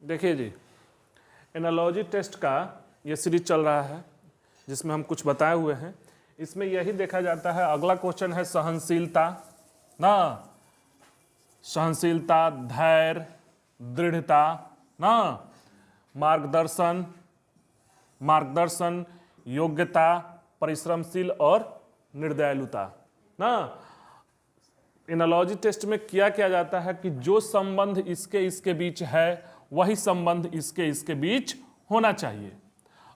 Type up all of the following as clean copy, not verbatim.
देखिए जी, analogy test का ये सीरीज चल रहा है जिसमें हम कुछ बताए हुए हैं। इसमें यही देखा जाता है। अगला क्वेश्चन है सहनशीलता ना, सहनशीलता, धैर्य, दृढ़ता ना, मार्गदर्शन, योग्यता, परिश्रमशील और निर्दयलुता ना। एनालॉजी टेस्ट में क्या किया जाता है कि जो संबंध इसके इसके बीच है वही संबंध इसके इसके बीच होना चाहिए।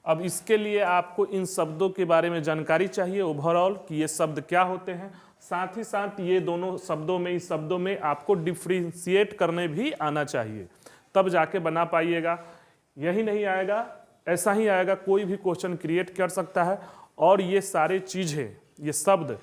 अब इसके लिए आपको इन शब्दों के बारे में जानकारी चाहिए ओवरऑल कि ये शब्द क्या होते हैं। साथ ही साथ ये दोनों शब्दों में, इस शब्दों में आपको डिफ्रेंशिएट करने भी आना चाहिए, तब जाके बना पाइएगा। यही नहीं आएगा, ऐसा ही आएगा, कोई भी क्वेश्चन क्रिएट कर सकता है। और ये सारे चीज़ें, ये शब्द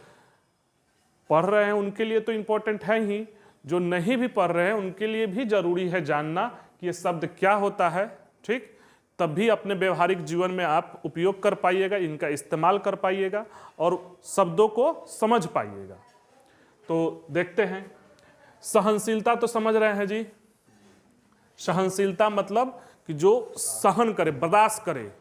पढ़ रहे हैं उनके लिए तो इम्पोर्टेंट है ही, जो नहीं भी पढ़ रहे हैं उनके लिए भी जरूरी है जानना कि ये शब्द क्या होता है। ठीक, तब भी अपने व्यवहारिक जीवन में आप उपयोग कर पाइएगा, इनका इस्तेमाल कर पाइएगा और शब्दों को समझ पाइएगा। तो देखते हैं, सहनशीलता तो समझ रहे हैं जी। सहनशीलता मतलब कि जो सहन करे, बर्दाश्त करे,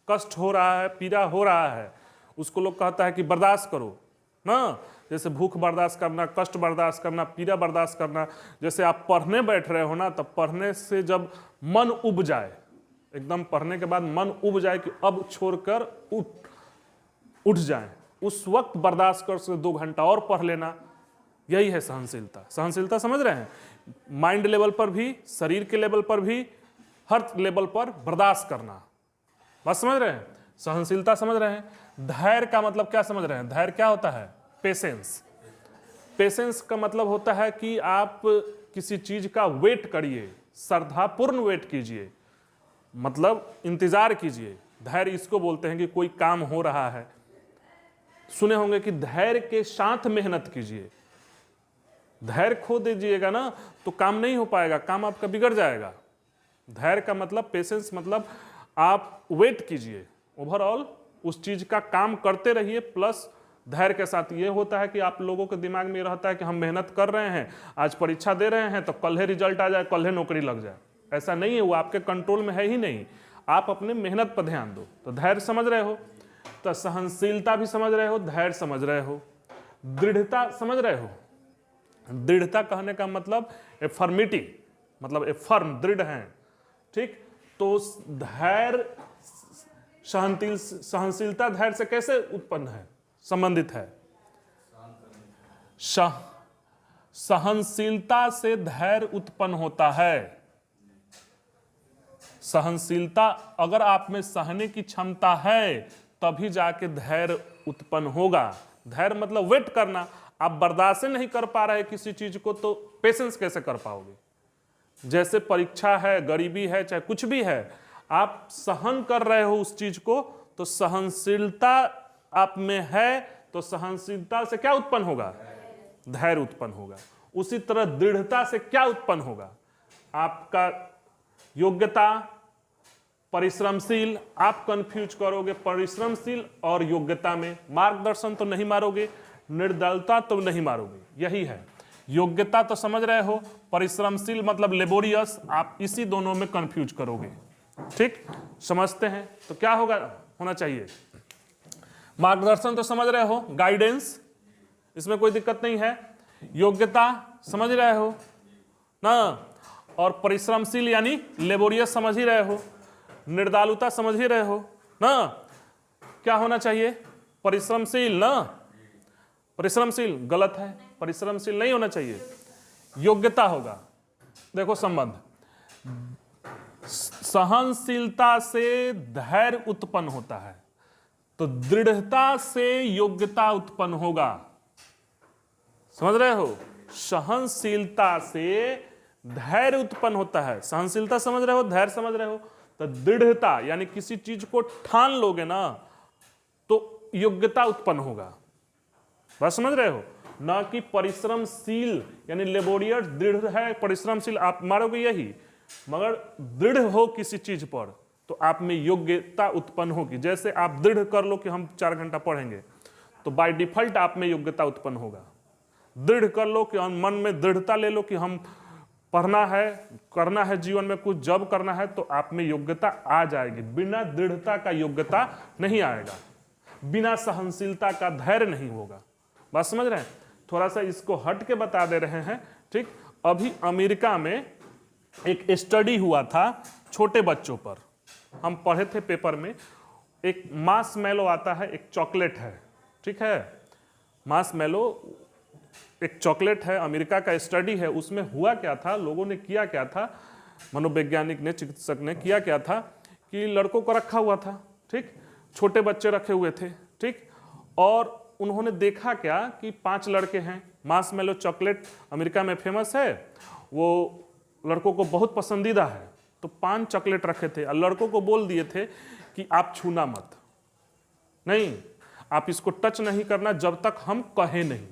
कष्ट हो रहा है, पीड़ा हो रहा है, उसको लोग कहता है कि बर्दाश्त करो ना। जैसे भूख बर्दाश्त करना, कष्ट बर्दाश्त करना, पीड़ा बर्दाश्त करना। जैसे आप पढ़ने बैठ रहे हो ना, तब पढ़ने से जब मन उब जाए, एकदम पढ़ने के बाद मन उब जाए कि अब छोड़कर उठ जाए, उस वक्त बर्दाश्त कर से 2 घंटा और पढ़ लेना, यही है सहनशीलता। सहनशीलता समझ रहे हैं, माइंड लेवल पर भी, शरीर के लेवल पर भी, हर लेवल पर बर्दाश्त करना। बात समझ रहे हैं, सहनशीलता समझ रहे हैं। धैर्य का मतलब क्या समझ रहे हैं? धैर्य क्या होता है? पेशेंस। पेशेंस का मतलब होता है कि आप किसी चीज का वेट करिए, श्रद्धापूर्ण वेट कीजिए, मतलब इंतजार कीजिए। धैर्य इसको बोलते हैं कि कोई काम हो रहा है, सुने होंगे कि धैर्य के साथ मेहनत कीजिए। धैर्य खो दीजिएगा ना तो काम नहीं हो पाएगा, काम आपका बिगड़ जाएगा। धैर्य का मतलब, पेशेंस मतलब आप वेट कीजिए, ओवरऑल उस चीज का काम करते रहिए। प्लस धैर्य के साथ ये होता है कि आप लोगों के दिमाग में रहता है कि हम मेहनत कर रहे हैं, आज परीक्षा दे रहे हैं तो कल ही रिजल्ट आ जाए, कल ही नौकरी लग जाए। ऐसा नहीं है, वो आपके कंट्रोल में है ही नहीं। आप अपने मेहनत पर ध्यान दो। तो धैर्य समझ रहे हो, तो सहनशीलता भी समझ रहे हो, धैर्य समझ रहे हो, दृढ़ता समझ रहे हो। दृढ़ता कहने का मतलब एफर्मिटी, मतलब ए फर्म, दृढ़ है। ठीक, तो धैर्य सहनशीलता धैर्य से कैसे उत्पन्न है, संबंधित है? सहनशीलता से धैर्य उत्पन्न होता है। सहनशीलता, अगर आप में सहने की क्षमता है तभी जाके धैर्य उत्पन्न होगा। धैर्य मतलब वेट करना। आप बर्दाश्त नहीं कर पा रहे किसी चीज को तो पेशेंस कैसे कर पाओगे? जैसे परीक्षा है, गरीबी है, चाहे कुछ भी है, आप सहन कर रहे हो उस चीज को, तो सहनशीलता आप में है, तो सहनशीलता से क्या उत्पन्न होगा? धैर्य उत्पन्न होगा। उसी तरह दृढ़ता से क्या उत्पन्न होगा? आपका योग्यता, परिश्रमशील। आप कंफ्यूज करोगे परिश्रमशील और योग्यता में। मार्गदर्शन तो नहीं मारोगे, निर्दयता तो नहीं मारोगे, यही है। योग्यता तो समझ रहे हो, परिश्रमशील मतलब लेबोरियस, आप इसी दोनों में कंफ्यूज करोगे। ठीक, समझते हैं? तो क्या होगा, होना चाहिए? मार्गदर्शन तो समझ रहे हो, गाइडेंस, इसमें कोई दिक्कत नहीं है। योग्यता समझ रहे हो ना, और परिश्रमशील यानी लेबोरियस समझ ही रहे हो, निर्दयलुता समझ ही रहे हो ना। क्या होना चाहिए? परिश्रमशील ना, परिश्रमशील गलत है, परिश्रमशील नहीं होना चाहिए, योग्यता होगा। देखो संबंध, सहनशीलता से धैर्य उत्पन्न होता है, तो दृढ़ता से योग्यता उत्पन्न होगा। समझ रहे हो? सहनशीलता से धैर्य उत्पन्न होता है। सहनशीलता समझ रहे हो, धैर्य समझ रहे हो, तो दृढ़ता यानी किसी चीज को ठान लोगे ना तो योग्यता उत्पन्न होगा। बस समझ रहे हो ना, कि परिश्रमशील यानी लेबोरियस, दृढ़ है, परिश्रमशील आप मारोगे यही, मगर दृढ़ हो किसी चीज पर तो आप में योग्यता उत्पन्न होगी। जैसे आप दृढ़ कर लो कि हम 4 घंटा पढ़ेंगे, तो बाय डिफॉल्ट आप में योग्यता उत्पन्न होगा। दृढ़ कर लो कि हम मन में दृढ़ता ले लो कि हम पढ़ना है, करना है जीवन में कुछ, जब करना है तो आप में योग्यता आ जाएगी। बिना दृढ़ता का योग्यता नहीं आएगा, बिना सहनशीलता का धैर्य नहीं होगा। बात समझ रहे हैं? थोड़ा सा इसको हट के बता दे रहे हैं, ठीक। अभी अमेरिका में एक स्टडी हुआ था छोटे बच्चों पर, हम पढ़े थे पेपर में। एक मार्शमैलो आता है, एक चॉकलेट है, ठीक है। मार्शमैलो एक चॉकलेट है, अमेरिका का स्टडी है। उसमें हुआ क्या था, लोगों ने किया क्या था, मनोवैज्ञानिक ने, चिकित्सक ने किया क्या था कि लड़कों को रखा हुआ था, ठीक, छोटे बच्चे रखे हुए थे, ठीक। और उन्होंने देखा क्या कि 5 लड़के हैं, मार्शमैलो चॉकलेट अमेरिका में फेमस है, वो लड़कों को बहुत पसंदीदा है, तो 5 चॉकलेट रखे थे और लड़कों को बोल दिए थे कि आप छूना मत, नहीं, आप इसको टच नहीं करना जब तक हम कहें नहीं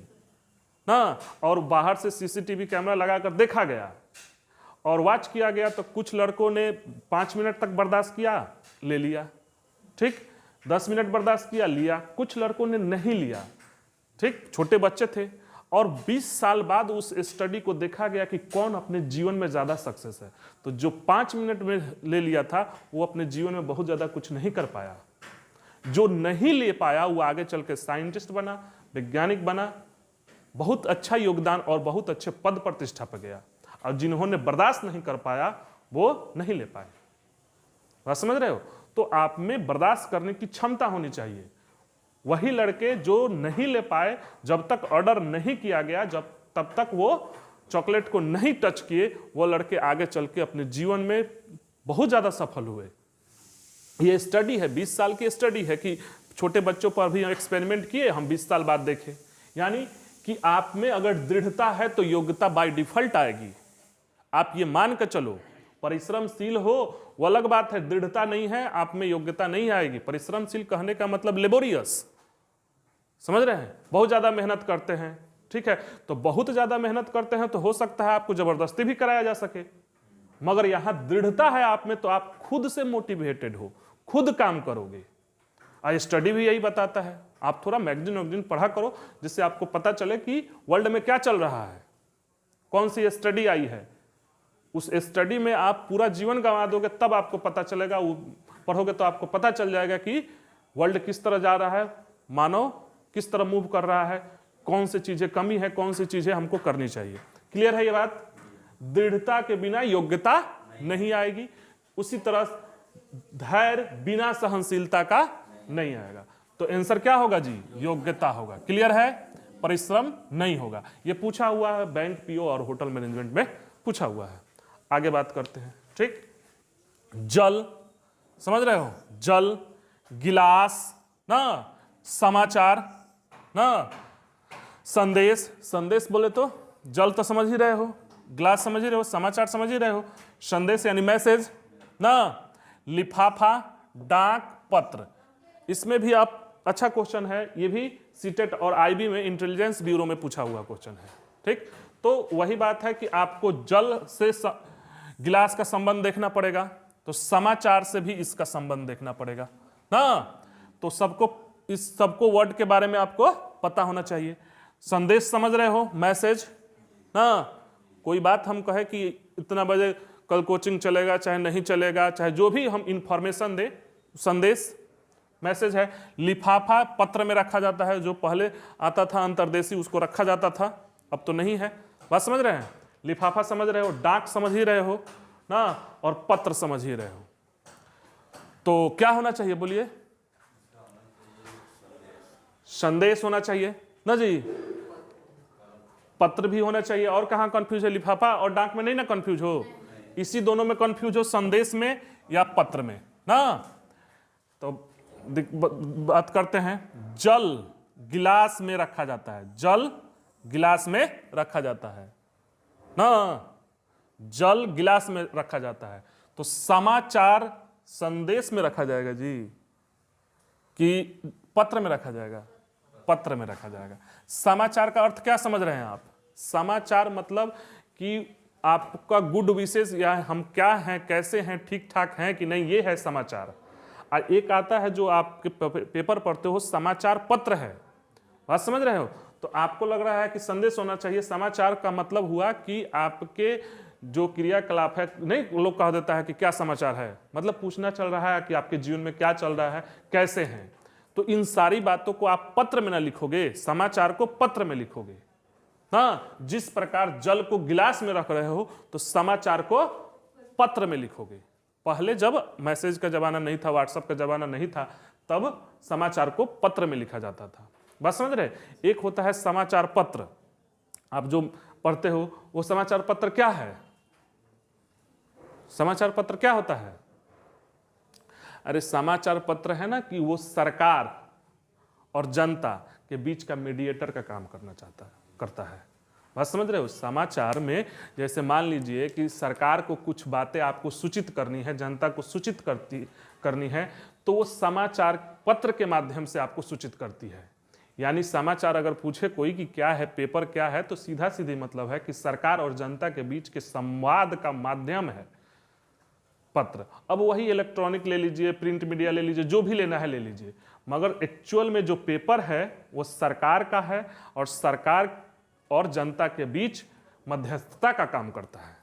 ना। और बाहर से सीसीटीवी कैमरा लगाकर देखा गया और वॉच किया गया, तो कुछ लड़कों ने 5 मिनट तक बर्दाश्त किया, ले लिया, ठीक, 10 मिनट बर्दाश्त किया, लिया, कुछ लड़कों ने नहीं लिया, ठीक, छोटे बच्चे थे। और 20 साल बाद उस स्टडी को देखा गया कि कौन अपने जीवन में ज़्यादा सक्सेस है। तो जो 5 मिनट में ले लिया था वो अपने जीवन में बहुत ज़्यादा कुछ नहीं कर पाया, जो नहीं ले पाया वो आगे चल के साइंटिस्ट बना, वैज्ञानिक बना, बहुत अच्छा योगदान और बहुत अच्छे पद प्रतिष्ठा पर गया। और जिन्होंने बर्दाश्त नहीं कर पाया वो नहीं ले पाए। बात समझ रहे हो? तो आप में बर्दाश्त करने की क्षमता होनी चाहिए। वही लड़के जो नहीं ले पाए, जब तक ऑर्डर नहीं किया गया, जब तब तक वो चॉकलेट को नहीं टच किए, वो लड़के आगे चल के अपने जीवन में बहुत ज़्यादा सफल हुए। ये स्टडी है, 20 साल की स्टडी है कि छोटे बच्चों पर भी एक्सपेरिमेंट किए, हम 20 साल बाद देखे। यानी कि आप में अगर दृढ़ता है तो योग्यता बाय डिफॉल्ट आएगी। आप ये मान कर चलो, परिश्रमशील हो वो अलग बात है, दृढ़ता नहीं है आप में योग्यता नहीं आएगी। परिश्रमशील कहने का मतलब लेबोरियस, समझ रहे हैं, बहुत ज्यादा मेहनत करते हैं, ठीक है। तो बहुत ज्यादा मेहनत करते हैं तो हो सकता है आपको जबरदस्ती भी कराया जा सके, मगर यहां दृढ़ता है आप में तो आप खुद से मोटिवेटेड हो, खुद काम करोगे। आज स्टडी भी यही बताता है। आप थोड़ा मैगजीन पढ़ा करो जिससे आपको पता चले कि वर्ल्ड में क्या चल रहा है, कौन सी स्टडी आई है। उस स्टडी में आप पूरा जीवन गंवा दोगे तब आपको पता चलेगा, वो पढ़ोगे तो आपको पता चल जाएगा कि वर्ल्ड किस तरह जा रहा है, मानव किस तरह मूव कर रहा है, कौन सी चीजें कमी है, कौन सी चीजें हमको करनी चाहिए। क्लियर है ये बात? दृढ़ता के बिना योग्यता नहीं आएगी, उसी तरह धैर्य बिना सहनशीलता का नहीं आएगा। तो आंसर क्या होगा जी? योग्यता होगा। क्लियर है? परिश्रम नहीं होगा। ये पूछा हुआ है बैंक, पीओ और होटल मैनेजमेंट में पूछा हुआ है। आगे बात करते हैं, ठीक। जल, समझ रहे हो, जल, गिलास ना, समाचार ना, संदेश, संदेश बोले तो जल तो समझ ही रहे हो, गिलास समझ ही रहे हो, समाचार समझ ही रहे हो, संदेश यानी मैसेज ना, लिफाफा, डाक, पत्र। इसमें भी आप, अच्छा क्वेश्चन है ये भी, सीटेट और आईबी में, इंटेलिजेंस ब्यूरो में पूछा हुआ क्वेश्चन है, ठीक। तो वही बात है कि आपको जल से गिलास का संबंध देखना पड़ेगा, तो समाचार से भी इसका संबंध देखना पड़ेगा ना। तो सबको वर्ड के बारे में आपको पता होना चाहिए। संदेश समझ रहे हो, मैसेज ना, कोई बात हम कहे कि इतना बजे कल कोचिंग चलेगा, चाहे नहीं चलेगा, चाहे जो भी हम इंफॉर्मेशन दे, संदेश मैसेज है। लिफाफा पत्र में रखा जाता है, जो पहले आता था अंतर्देशी उसको रखा जाता था, अब तो नहीं है। बात समझ रहे हैं? लिफाफा समझ रहे हो, डाक समझ ही रहे हो ना, और पत्र समझ ही रहे हो। तो क्या होना चाहिए बोलिए? संदेश होना चाहिए ना जी, पत्र भी होना चाहिए। और कहां कंफ्यूज है? लिफाफा और डाक में नहीं ना कंफ्यूज हो, इसी दोनों में कंफ्यूज हो, संदेश में या पत्र में ना। तो बात करते हैं, जल गिलास में रखा जाता है, जल गिलास में रखा जाता है ना, जल गिलास में रखा जाता है। तो समाचार संदेश में रखा जाएगा जी कि पत्र में रखा जाएगा? पत्र में रखा जाएगा। समाचार का अर्थ क्या समझ रहे हैं आप? समाचार मतलब कि आपका गुड विशेष, या हम क्या हैं, कैसे हैं, ठीक ठाक हैं कि नहीं, ये है समाचार। और एक आता है जो आपके पेपर पढ़ते हो, समाचार पत्र है। बात समझ रहे हो? तो आपको लग रहा है कि संदेश होना चाहिए। समाचार का मतलब हुआ कि आपके जो क्रियाकलाप है, नहीं लोग कह देता है कि क्या समाचार है, मतलब पूछना चल रहा है कि आपके जीवन में क्या चल रहा है, कैसे हैं। तो इन सारी बातों को आप पत्र में ना लिखोगे, समाचार को पत्र में लिखोगे। हाँ, जिस प्रकार जल को गिलास में रख रहे हो तो समाचार को पत्र में लिखोगे। पहले जब मैसेज का जमाना नहीं था, व्हाट्सएप का जमाना नहीं था, तब समाचार को पत्र में लिखा जाता था। बात समझ रहे? एक होता है समाचार पत्र, आप जो पढ़ते हो वो समाचार पत्र क्या है? समाचार पत्र क्या होता है? अरे समाचार पत्र है ना कि वो सरकार और जनता के बीच का मीडिएटर का काम करता है। बात समझ रहे हो? समाचार में जैसे मान लीजिए कि सरकार को कुछ बातें आपको सूचित करनी है, जनता को सूचित करनी है, तो वो समाचार पत्र के माध्यम से आपको सूचित करती है। यानी समाचार अगर पूछे कोई कि क्या है, पेपर क्या है, तो सीधा सीधी मतलब है कि सरकार और जनता के बीच के संवाद का माध्यम है पत्र। अब वही इलेक्ट्रॉनिक ले लीजिए, प्रिंट मीडिया ले लीजिए, जो भी लेना है ले लीजिए, मगर एक्चुअल में जो पेपर है वो सरकार का है और सरकार और जनता के बीच मध्यस्थता का काम करता है।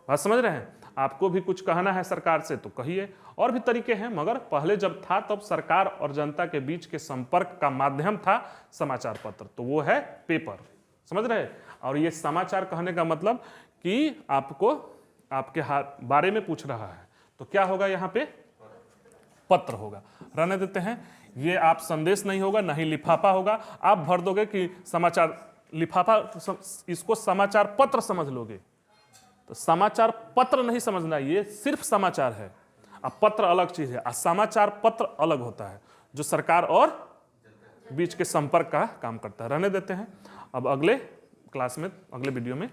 बात समझ रहे हैं? आपको भी कुछ कहना है सरकार से तो कहिए, और भी तरीके हैं, मगर पहले जब था तब सरकार और जनता के बीच के संपर्क का माध्यम था समाचार पत्र, तो वो है पेपर। समझ रहे? और ये समाचार कहने का मतलब कि आपको आपके बारे में पूछ रहा है, तो क्या होगा यहाँ पे? पत्र होगा। रहने देते हैं, ये आप संदेश नहीं होगा, ना ही लिफाफा होगा। आप भर दोगे कि समाचार लिफाफा, इसको समाचार पत्र समझ लोगे, तो समाचार पत्र नहीं समझना, ये सिर्फ समाचार है। अब पत्र अलग चीज है, समाचार पत्र अलग होता है, जो सरकार और बीच के संपर्क का काम करता है। रहने देते हैं, अब अगले क्लास में, अगले वीडियो में